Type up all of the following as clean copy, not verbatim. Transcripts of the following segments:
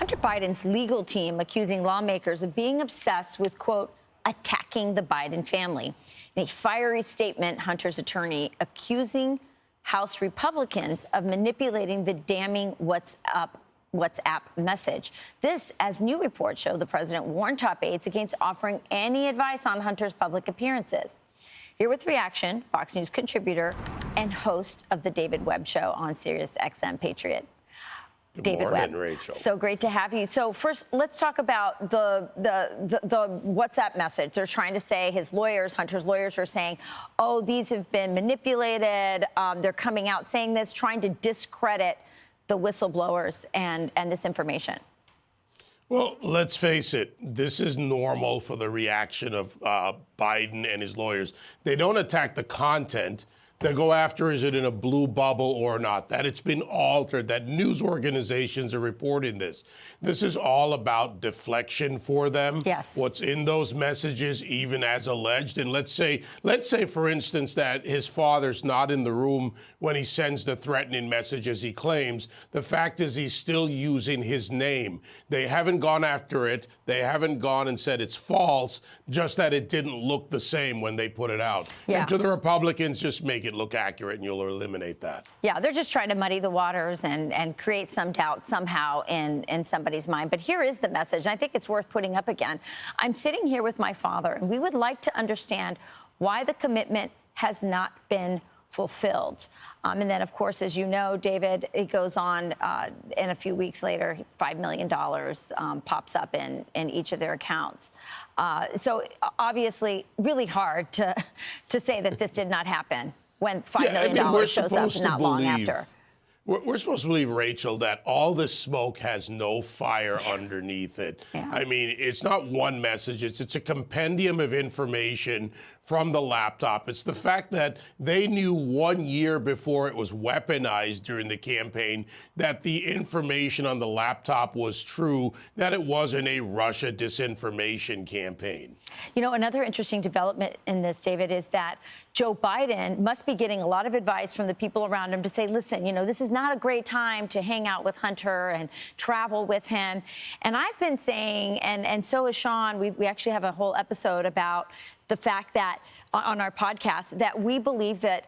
Hunter Biden's legal team accusing lawmakers of being obsessed with, quote, attacking the Biden family. In a fiery statement, Hunter's attorney accusing House Republicans of manipulating the damning WhatsApp message. This, as new reports show, the president warned top aides against offering any advice on Hunter's public appearances. Here with reaction, Fox News contributor and host of the David Webb Show on Sirius XM Patriot, David Webb. Rachel. So great to have you. So first, let's talk about the WhatsApp message. They're trying to say Hunter's lawyers are saying, oh, these have been manipulated. They're coming out saying this, trying to discredit the whistleblowers and this information. Well, let's face it. This is normal for the reaction of Biden and his lawyers. They don't attack the content. They go after, is it in a blue bubble or not, that it's been altered, that news organizations are reporting this. This is all about deflection for them. Yes. What's in those messages, even as alleged. And let's say, for instance, that his father's not in the room when he sends the threatening messages he claims. The fact is he's still using his name. They haven't gone after it. They haven't gone and said it's false, just that it didn't look the same when they put it out. Yeah. And to the Republicans, just make it look accurate and you'll eliminate that. Yeah, they're just trying to muddy the waters and create some doubt somehow in somebody's mind. But here is the message, and I think it's worth putting up again. I'm sitting here with my father, and we would like to understand why the commitment has not been fulfilled. And then, of course, as you know, David, it goes on and a few weeks later, $5 million pops up in each of their accounts. So obviously, really hard to say that this did not happen when $5 million shows up not long after. We're supposed to believe, Rachel, that all this smoke has no fire underneath it. Yeah. I mean, it's not one message. It's a compendium of information from the laptop. It's the fact that they knew 1 year before it was weaponized during the campaign that the information on the laptop was true, that it wasn't a Russia disinformation campaign. You know, another interesting development in this, David, is that Joe Biden must be getting a lot of advice from the people around him to say, listen, you know, this is not a great time to hang out with Hunter and travel with him. And I've been saying, and so is Sean, we actually have a whole episode about the fact that on our podcast that we believe that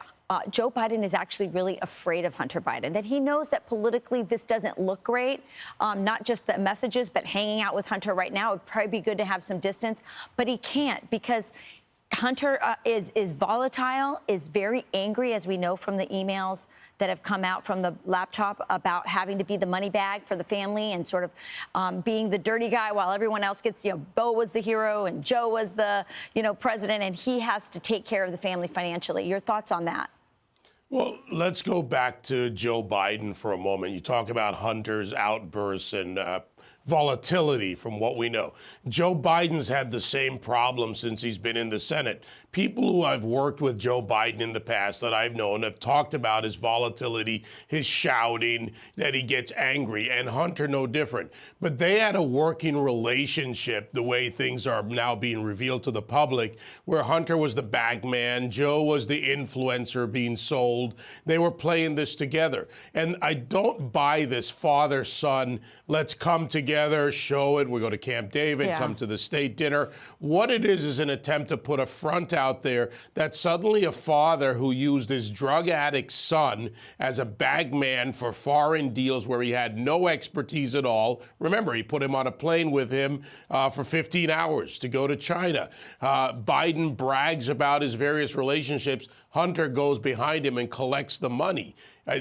Joe Biden is actually really afraid of Hunter Biden, that he knows that politically this doesn't look great, not just the messages, but hanging out with Hunter right now. It would probably be good to have some distance, but he can't because Hunter is volatile, is very angry, as we know from the emails that have come out from the laptop about having to be the money bag for the family and sort of being the dirty guy while everyone else gets, you know, Bo was the hero and Joe was the, you know, president, and he has to take care of the family financially. Your thoughts on that? Well, let's go back to Joe Biden for a moment. You talk about Hunter's outbursts and volatility from what we know. Joe Biden's had the same problem since he's been in the Senate. People who I've worked with Joe Biden in the past that I've known have talked about his volatility, his shouting, that he gets angry, and Hunter no different. But they had a working relationship the way things are now being revealed to the public, where Hunter was the bag man, Joe was the influencer being sold. They were playing this together. And I don't buy this father-son, let's come together, show it, we go to Camp David, come to the state dinner. What it is an attempt to put a front out there that suddenly a father who used his drug addict son as a bag man for foreign deals where he had no expertise at all. Remember, he put him on a plane with him for 15 hours to go to China. Biden brags about his various relationships. Hunter goes behind him and collects the money.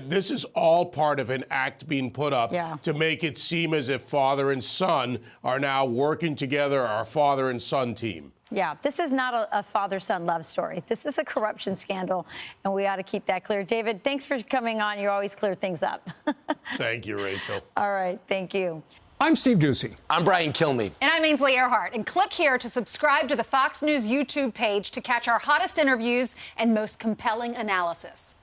This is all part of an act being put up to make it seem as if father and son are now working together, our father and son team. Yeah, this is not a father-son love story. This is a corruption scandal, and we ought to keep that clear. David, thanks for coming on. You always clear things up. Thank you, Rachel. All right, thank you. I'm Steve Ducey. I'm Brian Kilmeade. And I'm Ainsley Earhart. And click here to subscribe to the Fox News YouTube page to catch our hottest interviews and most compelling analysis.